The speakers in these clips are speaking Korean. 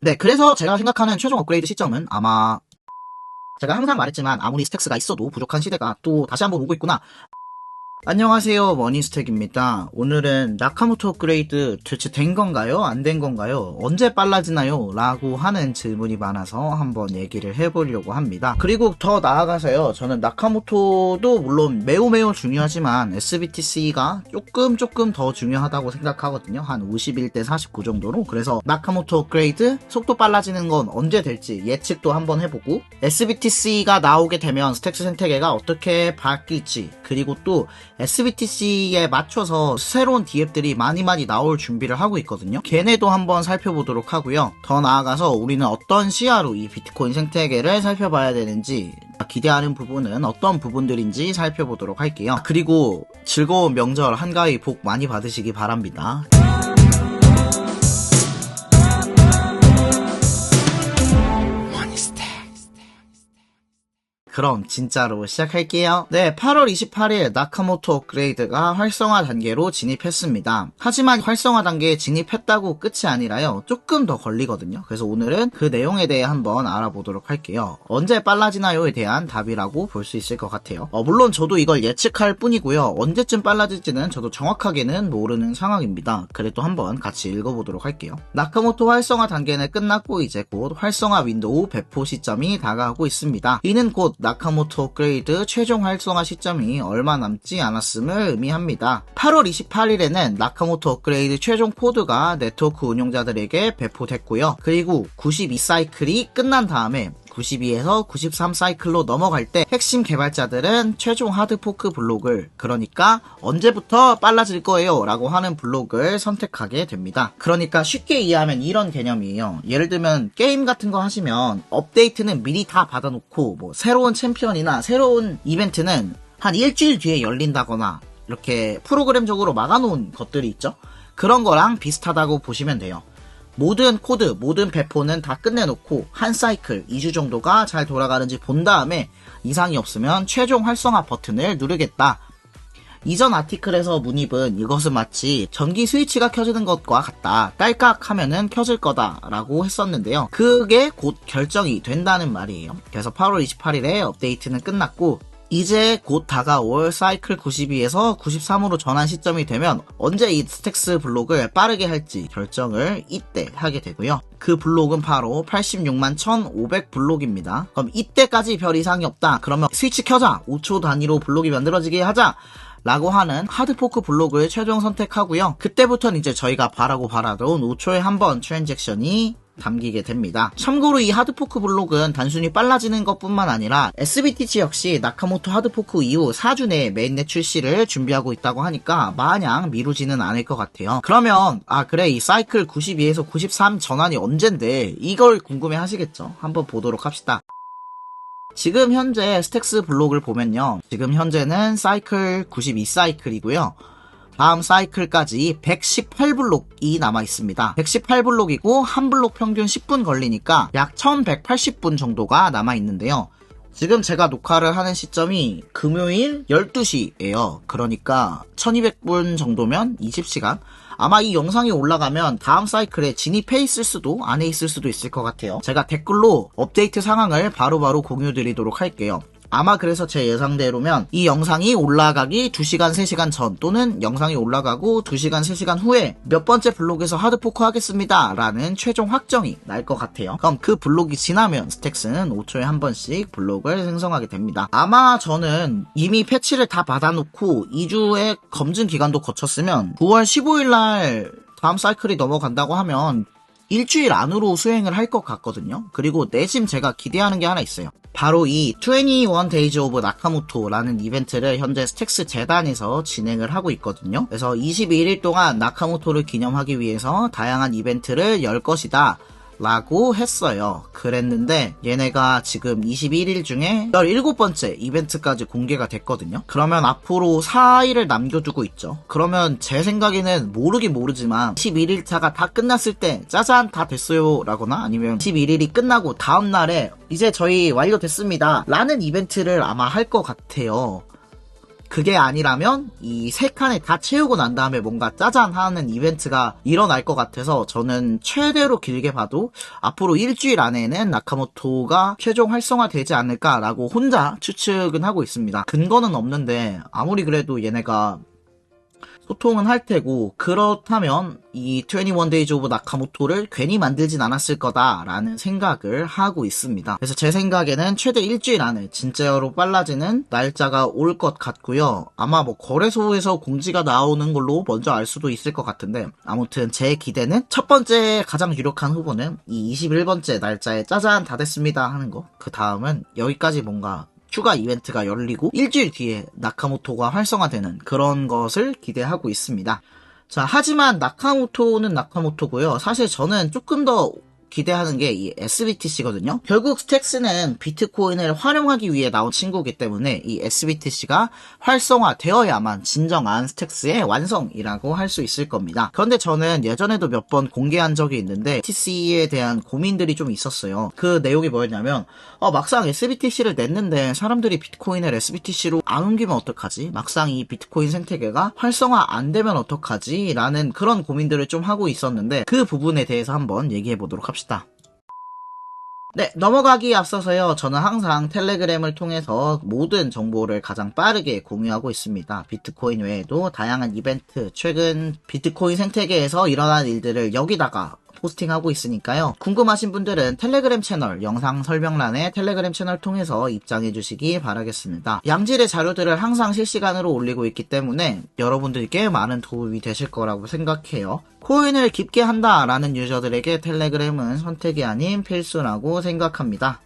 네, 그래서 제가 생각하는 최종 업그레이드 시점은 아마 제가 항상 말했지만 아무리 스택스가 있어도 부족한 시대가 또 다시 한번 오고 있구나. 안녕하세요, 머니스택입니다. 오늘은 나카모토 업그레이드 대체 된 건가요? 안 된 건가요? 언제 빨라지나요? 라고 하는 질문이 많아서 한번 얘기를 해보려고 합니다. 그리고 더 나아가서요, 저는 나카모토도 물론 매우 중요하지만 SBTC가 조금 더 중요하다고 생각하거든요. 한 51대 49 정도로. 그래서 나카모토 업그레이드 속도 빨라지는 건 언제 될지 예측도 한번 해보고, SBTC가 나오게 되면 스택스 생태계가 어떻게 바뀔지, 그리고 또 SBTC에 맞춰서 새로운 디앱들이 많이 나올 준비를 하고 있거든요. 걔네도 한번 살펴보도록 하고요. 더 나아가서 우리는 어떤 시야로 이 비트코인 생태계를 살펴봐야 되는지, 기대하는 부분은 어떤 부분들인지 살펴보도록 할게요. 그리고 즐거운 명절 한가위 복 많이 받으시기 바랍니다. 그럼 진짜로 시작할게요. 네, 8월 28일 나카모토 업그레이드가 활성화 단계로 진입했습니다. 하지만 활성화 단계에 진입했다고 끝이 아니라요, 조금 더 걸리거든요. 그래서 오늘은 그 내용에 대해 한번 알아보도록 할게요. 언제 빨라지나요에 대한 답이라고 볼 수 있을 것 같아요. 물론 저도 이걸 예측할 뿐이고요, 언제쯤 빨라질지는 저도 정확하게는 모르는 상황입니다. 그래도 한번 같이 읽어보도록 할게요. 나카모토 활성화 단계는 끝났고 이제 곧 활성화 윈도우 배포 시점이 다가오고 있습니다. 이는 곧 나카모토 업그레이드 최종 활성화 시점이 얼마 남지 않았음을 의미합니다. 8월 28일에는 나카모토 업그레이드 최종 코드가 네트워크 운용자들에게 배포됐고요. 그리고 92사이클이 끝난 다음에 92에서 93 사이클로 넘어갈 때 핵심 개발자들은 최종 하드포크 블록을, 그러니까 언제부터 빨라질 거예요 라고 하는 블록을 선택하게 됩니다. 그러니까 쉽게 이해하면 이런 개념이에요. 예를 들면 게임 같은 거 하시면 업데이트는 미리 다 받아놓고, 뭐 새로운 챔피언이나 새로운 이벤트는 한 일주일 뒤에 열린다거나 이렇게 프로그램적으로 막아놓은 것들이 있죠. 그런 거랑 비슷하다고 보시면 돼요. 모든 코드, 모든 배포는 다 끝내놓고 한 사이클 2주 정도가 잘 돌아가는지 본 다음에 이상이 없으면 최종 활성화 버튼을 누르겠다. 이전 아티클에서 문입은 이것은 마치 전기 스위치가 켜지는 것과 같다, 딸깍 하면은 켜질 거다 라고 했었는데요, 그게 곧 결정이 된다는 말이에요. 그래서 8월 28일에 업데이트는 끝났고 이제 곧 다가올 사이클 92에서 93으로 전환 시점이 되면 언제 이 스택스 블록을 빠르게 할지 결정을 이때 하게 되고요. 그 블록은 바로 86만 1500 블록입니다. 그럼 이때까지 별 이상이 없다, 그러면 스위치 켜자, 5초 단위로 블록이 만들어지게 하자 라고 하는 하드포크 블록을 최종 선택하고요. 그때부터는 이제 저희가 바라던 5초에 한 번 트랜잭션이 담기게 됩니다. 참고로 이 하드포크 블록은 단순히 빨라지는 것뿐만 아니라 SBTC 역시 나카모토 하드포크 이후 4주 내에 메인넷 출시를 준비하고 있다고 하니까 마냥 미루지는 않을 것 같아요. 그러면 그래, 이 사이클 92에서 93 전환이 언젠데, 이걸 궁금해 하시겠죠? 한번 보도록 합시다. 지금 현재 스택스 블록을 보면요, 지금 현재는 사이클 92 사이클이고요, 다음 사이클까지 118블록이 남아있습니다. 118블록이고 한 블록 평균 10분 걸리니까 약 1180분 정도가 남아있는데요. 지금 제가 녹화를 하는 시점이 금요일 12시예요. 그러니까 1200분 정도면 20시간? 아마 이 영상이 올라가면 다음 사이클에 진입해 있을 수도 안에 있을 수도 있을 것 같아요. 제가 댓글로 업데이트 상황을 바로바로 공유드리도록 할게요. 아마 그래서 제 예상대로면 이 영상이 올라가기 2시간, 3시간 전, 또는 영상이 올라가고 2시간, 3시간 후에 몇 번째 블록에서 하드포크 하겠습니다 라는 최종 확정이 날 것 같아요. 그럼 그 블록이 지나면 스택스는 5초에 한 번씩 블록을 생성하게 됩니다. 아마 저는 이미 패치를 다 받아놓고 2주의 검증 기간도 거쳤으면 9월 15일날 다음 사이클이 넘어간다고 하면 일주일 안으로 수행을 할 것 같거든요. 그리고 내심 제가 기대하는 게 하나 있어요. 바로 이 21 Days of 나카모토라는 이벤트를 현재 스택스 재단에서 진행을 하고 있거든요. 그래서 21일 동안 나카모토를 기념하기 위해서 다양한 이벤트를 열 것이다 라고 했어요. 그랬는데 얘네가 지금 21일 중에 17번째 이벤트까지 공개가 됐거든요. 그러면 앞으로 4일을 남겨두고 있죠. 그러면 제 생각에는 모르긴 모르지만 21일차가 다 끝났을 때 짜잔 다 됐어요 라거나, 아니면 21일이 끝나고 다음날에 이제 저희 완료됐습니다 라는 이벤트를 아마 할 것 같아요. 그게 아니라면 이 3칸을 다 채우고 난 다음에 뭔가 짜잔 하는 이벤트가 일어날 것 같아서 저는 최대로 길게 봐도 앞으로 일주일 안에는 나카모토가 최종 활성화되지 않을까라고 혼자 추측은 하고 있습니다. 근거는 없는데 아무리 그래도 얘네가 소통은 할 테고, 그렇다면 이 21 Days of 나카모토를 괜히 만들진 않았을 거다라는 생각을 하고 있습니다. 그래서 제 생각에는 최대 일주일 안에 진짜로 빨라지는 날짜가 올 것 같고요. 아마 뭐 거래소에서 공지가 나오는 걸로 먼저 알 수도 있을 것 같은데, 아무튼 제 기대는 첫 번째 가장 유력한 후보는 이 21번째 날짜에 짜잔 다 됐습니다 하는 거. 그 다음은 여기까지 뭔가 추가 이벤트가 열리고 일주일 뒤에 나카모토가 활성화되는 그런 것을 기대하고 있습니다. 자, 하지만 나카모토는 나카모토고요. 사실 저는 조금 더 기대하는 게 이 SBTC거든요. 결국 스택스는 비트코인을 활용하기 위해 나온 친구이기 때문에 이 SBTC가 활성화되어야만 진정한 스택스의 완성이라고 할 수 있을 겁니다. 그런데 저는 예전에도 몇 번 공개한 적이 있는데 BTC에 대한 고민들이 좀 있었어요. 그 내용이 뭐였냐면 막상 SBTC를 냈는데 사람들이 비트코인을 SBTC로 안 옮기면 어떡하지? 막상 이 비트코인 생태계가 활성화 안 되면 어떡하지? 라는 그런 고민들을 좀 하고 있었는데 그 부분에 대해서 한번 얘기해 보도록 합시다. 네, 넘어가기에 앞서서요, 저는 항상 텔레그램을 통해서 모든 정보를 가장 빠르게 공유하고 있습니다. 비트코인 외에도 다양한 이벤트, 최근 비트코인 생태계에서 일어난 일들을 여기다가 포스팅하고 있으니까요. 궁금하신 분들은 텔레그램 채널, 영상 설명란에 텔레그램 채널 통해서 입장해 주시기 바라겠습니다. 양질의 자료들을 항상 실시간으로 올리고 있기 때문에 여러분들께 많은 도움이 되실 거라고 생각해요. 코인을 깊게 한다라는 유저들에게 텔레그램은 선택이 아닌 필수라고 생각합니다.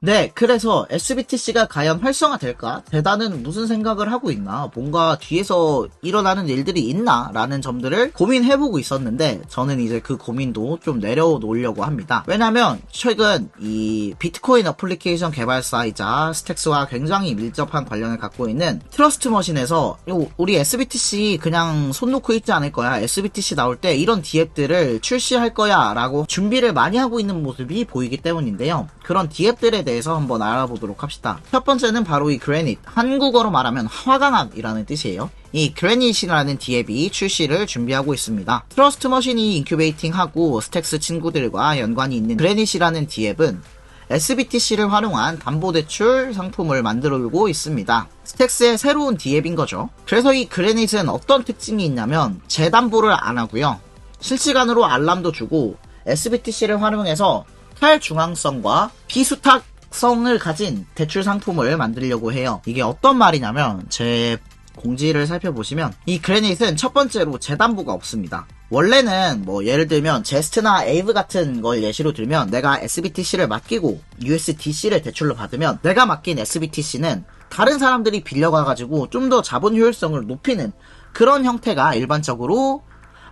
네, 그래서 SBTC가 과연 활성화될까? 대단은 무슨 생각을 하고 있나? 뭔가 뒤에서 일어나는 일들이 있나? 라는 점들을 고민해보고 있었는데 저는 이제 그 고민도 좀 내려놓으려고 합니다. 왜냐면 최근 이 비트코인 어플리케이션 개발사이자 스택스와 굉장히 밀접한 관련을 갖고 있는 트러스트 머신에서 우리 SBTC 그냥 손 놓고 있지 않을 거야. SBTC 나올 때 이런 디앱들을 출시할 거야 라고 준비를 많이 하고 있는 모습이 보이기 때문인데요. 그런 디앱들에 대해서 한번 알아보도록 합시다. 첫 번째는 바로 이 그래닛, 한국어로 말하면 화강암이라는 뜻이에요. 이 그래닛이라는 디앱이 출시를 준비하고 있습니다. 트러스트 머신이 인큐베이팅하고 스택스 친구들과 연관이 있는 그래닛이라는 디앱은 SBTC를 활용한 담보대출 상품을 만들고 있습니다. 스택스의 새로운 디앱인 거죠. 그래서 이 그래닛은 어떤 특징이 있냐면 재담보를 안 하고요. 실시간으로 알람도 주고 SBTC를 활용해서 탈중앙성과 비수탁성을 가진 대출 상품을 만들려고 해요. 이게 어떤 말이냐면 제 공지를 살펴보시면 이 그래닛은 첫 번째로 재담보가 없습니다. 원래는 뭐 예를 들면 제스트나 에이브 같은 걸 예시로 들면 내가 SBTC를 맡기고 USDC를 대출로 받으면 내가 맡긴 SBTC는 다른 사람들이 빌려가가지고 좀 더 자본 효율성을 높이는 그런 형태가 일반적으로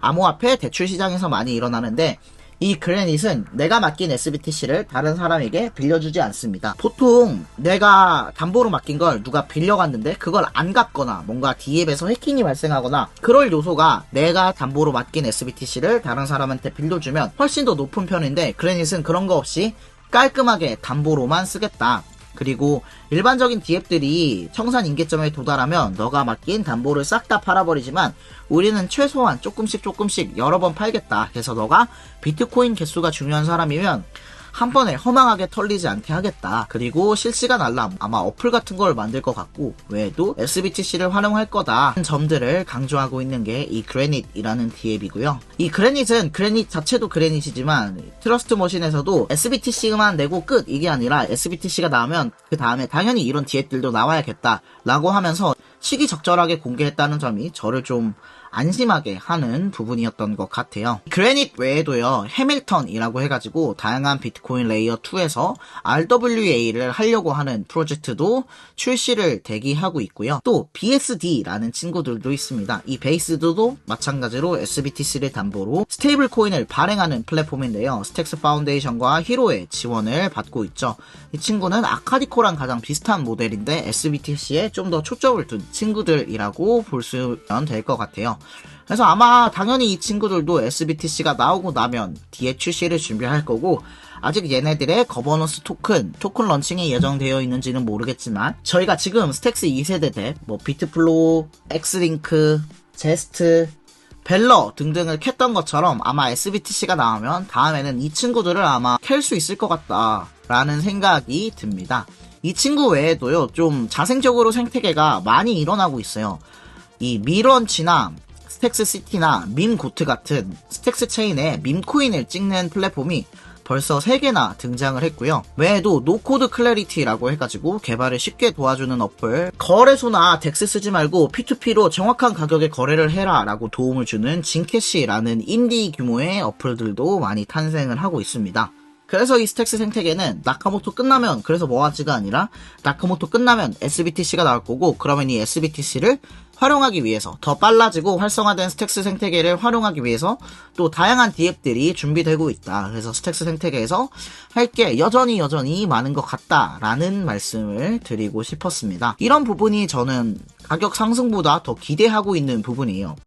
암호화폐 대출 시장에서 많이 일어나는데 이 그래닛은 내가 맡긴 SBTC를 다른 사람에게 빌려주지 않습니다. 보통 내가 담보로 맡긴 걸 누가 빌려갔는데 그걸 안 갚거나 뭔가 디앱에서 해킹이 발생하거나 그럴 요소가 내가 담보로 맡긴 SBTC를 다른 사람한테 빌려주면 훨씬 더 높은 편인데 그래닛은 그런 거 없이 깔끔하게 담보로만 쓰겠다. 그리고 일반적인 디앱들이 청산 임계점에 도달하면 너가 맡긴 담보를 싹 다 팔아버리지만 우리는 최소한 조금씩 여러 번 팔겠다. 그래서 너가 비트코인 개수가 중요한 사람이면 한 번에 허망하게 털리지 않게 하겠다. 그리고 실시간 알람, 아마 어플 같은 걸 만들 것 같고 외에도 SBTC를 활용할 거다. 점들을 강조하고 있는 게 이 그래닛이라는 디앱이고요. 이 그래닛은 그래닛 자체도 그래닛이지만 트러스트 머신에서도 SBTC만 내고 끝 이게 아니라 SBTC가 나오면 그 다음에 당연히 이런 디앱들도 나와야겠다 라고 하면서 시기적절하게 공개했다는 점이 저를 좀 안심하게 하는 부분이었던 것 같아요. 그래닛 외에도요, 해밀턴이라고 해가지고 다양한 비트코인 레이어 2에서 RWA를 하려고 하는 프로젝트도 출시를 대기하고 있고요. 또 BSD라는 친구들도 있습니다. 이 베이스드도 마찬가지로 SBTC를 담보로 스테이블 코인을 발행하는 플랫폼인데요. 스택스 파운데이션과 히로의 지원을 받고 있죠. 이 친구는 아카디코랑 가장 비슷한 모델인데 SBTC에 좀 더 초점을 둔 친구들이라고 볼 수 있으면 될 것 같아요. 그래서 아마 당연히 이 친구들도 SBTC가 나오고 나면 뒤에 출시를 준비할 거고, 아직 얘네들의 거버넌스 토큰 런칭이 예정되어 있는지는 모르겠지만, 저희가 지금 스택스 2세대들, 비트플로우, 엑스링크, 제스트, 벨러 등등을 캤던 것처럼 아마 SBTC가 나오면 다음에는 이 친구들을 아마 캘 수 있을 것 같다라는 생각이 듭니다. 이 친구 외에도요, 좀 자생적으로 생태계가 많이 일어나고 있어요. 이 미런치나 스택스 시티나 밈고트 같은 스택스 체인에 밈코인을 찍는 플랫폼이 벌써 3개나 등장을 했고요. 외에도 노코드 클래리티라고 해가지고 개발을 쉽게 도와주는 어플, 거래소나 덱스 쓰지 말고 P2P로 정확한 가격에 거래를 해라 라고 도움을 주는 진캐시라는 인디 규모의 어플들도 많이 탄생을 하고 있습니다. 그래서 이 스택스 생태계는 나카모토 끝나면, 그래서 뭐하지가 아니라 나카모토 끝나면 SBTC가 나올 거고, 그러면 이 SBTC를 활용하기 위해서, 더 빨라지고 활성화된 스택스 생태계를 활용하기 위해서 또 다양한 디앱들이 준비되고 있다. 그래서 스택스 생태계에서 할 게 여전히 많은 것 같다라는 말씀을 드리고 싶었습니다. 이런 부분이 저는 가격 상승보다 더 기대하고 있는 부분이에요.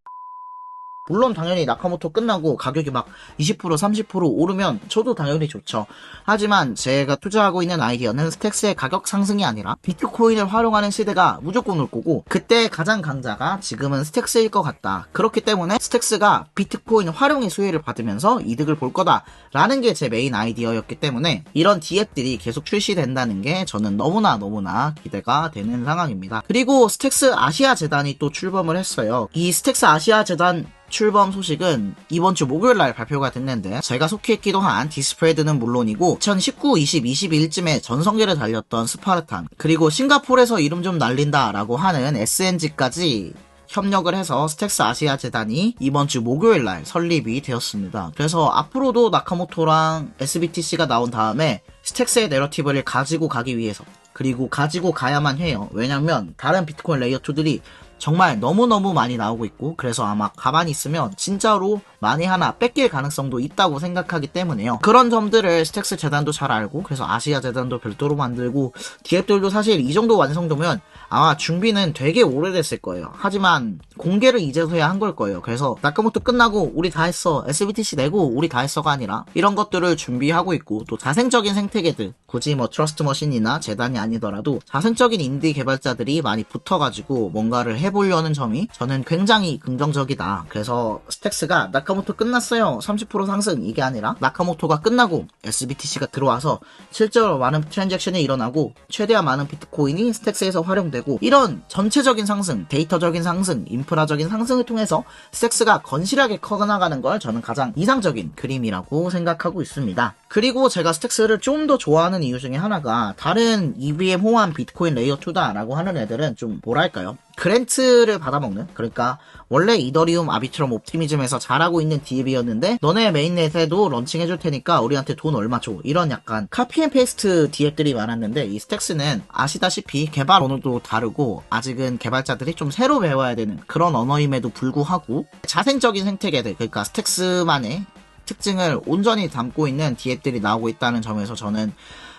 물론 당연히 나카모토 끝나고 가격이 막 20% 30% 오르면 저도 당연히 좋죠. 하지만 제가 투자하고 있는 아이디어는 스택스의 가격 상승이 아니라 비트코인을 활용하는 시대가 무조건 올 거고, 그때 가장 강자가 지금은 스택스일 것 같다. 그렇기 때문에 스택스가 비트코인 활용의 수혜를 받으면서 이득을 볼 거다라는 게 제 메인 아이디어였기 때문에 이런 디앱들이 계속 출시된다는 게 저는 너무나 기대가 되는 상황입니다. 그리고 스택스 아시아 재단이 또 출범을 했어요. 이 스택스 아시아 재단 출범 소식은 이번 주 목요일날 발표가 됐는데, 제가 속해 있기도 한 디스프레드는 물론이고 2019, 20, 21쯤에 전성기를 달렸던 스파르탄, 그리고 싱가포르에서 이름 좀 날린다 라고 하는 SNG까지 협력을 해서 스택스 아시아 재단이 이번 주 목요일날 설립이 되었습니다. 그래서 앞으로도 나카모토랑 SBTC가 나온 다음에 스택스의 내러티브를 가지고 가기 위해서, 그리고 가지고 가야만 해요. 왜냐면 다른 비트코인 레이어2들이 정말 너무너무 많이 나오고 있고, 그래서 아마 가만히 있으면 진짜로 만에 하나 뺏길 가능성도 있다고 생각하기 때문에요. 그런 점들을 스택스 재단도 잘 알고, 그래서 아시아 재단도 별도로 만들고, 디앱들도 사실 이 정도 완성도면 아마 준비는 되게 오래됐을 거예요. 하지만 공개를 이제서야 한 걸 거예요. 그래서 나카모토 끝나고 우리 다 했어, SBTC 내고 우리 다 했어가 아니라 이런 것들을 준비하고 있고, 또 자생적인 생태계들, 굳이 트러스트 머신이나 재단이 아니더라도 자생적인 인디 개발자들이 많이 붙어가지고 뭔가를 해보려는 점이 저는 굉장히 긍정적이다. 그래서 스택스가 나카모토 끝났어요, 30% 상승, 이게 아니라 나카모토가 끝나고 SBTC가 들어와서 실제로 많은 트랜잭션이 일어나고 최대한 많은 비트코인이 스택스에서 활용되고, 이런 전체적인 상승, 데이터적인 상승, 인프라적인 상승을 통해서 스택스가 건실하게 커나가는 걸 저는 가장 이상적인 그림이라고 생각하고 있습니다. 그리고 제가 스택스를 좀 더 좋아하는 이유 중에 하나가, 다른 EVM 호환 비트코인 레이어2다 라고 하는 애들은 좀 뭐랄까요, 그랜트를 받아먹는, 그러니까 원래 이더리움 아비트럼 옵티미즘에서 잘하고 있는 디앱이었는데 너네 메인넷에도 런칭해줄 테니까 우리한테 돈 얼마 줘, 이런 약간 카피앤페이스트 디앱들이 많았는데, 이 스택스는 아시다시피 개발 언어도 다르고 아직은 개발자들이 좀 새로 배워야 되는 그런 언어임에도 불구하고 자생적인 생태계들, 그러니까 스택스만의 특징을 온전히 담고 있는 디앱들이 나오고 있다는 점에서 저는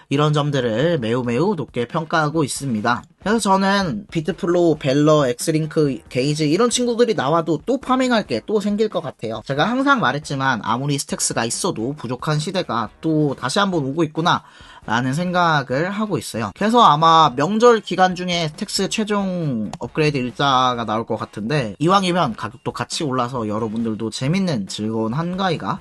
이런 점들을 매우 높게 평가하고 있습니다. 그래서 저는 비트플로우, 벨러, 엑스링크, 게이지 이런 친구들이 나와도 또 파밍할 게 또 생길 것 같아요. 제가 항상 말했지만 아무리 스택스가 있어도 부족한 시대가 또 다시 한번 오고 있구나 라는 생각을 하고 있어요. 그래서 아마 명절 기간 중에 스택스 최종 업그레이드 일자가 나올 것 같은데, 이왕이면 가격도 같이 올라서 여러분들도 재밌는 즐거운 한가위가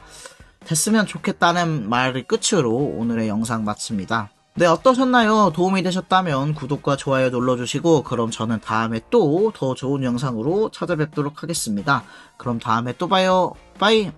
됐으면 좋겠다는 말을 끝으로 오늘의 영상 마칩니다. 네, 어떠셨나요? 도움이 되셨다면 구독과 좋아요 눌러주시고, 그럼 저는 다음에 또 더 좋은 영상으로 찾아뵙도록 하겠습니다. 그럼 다음에 또 봐요. 빠이!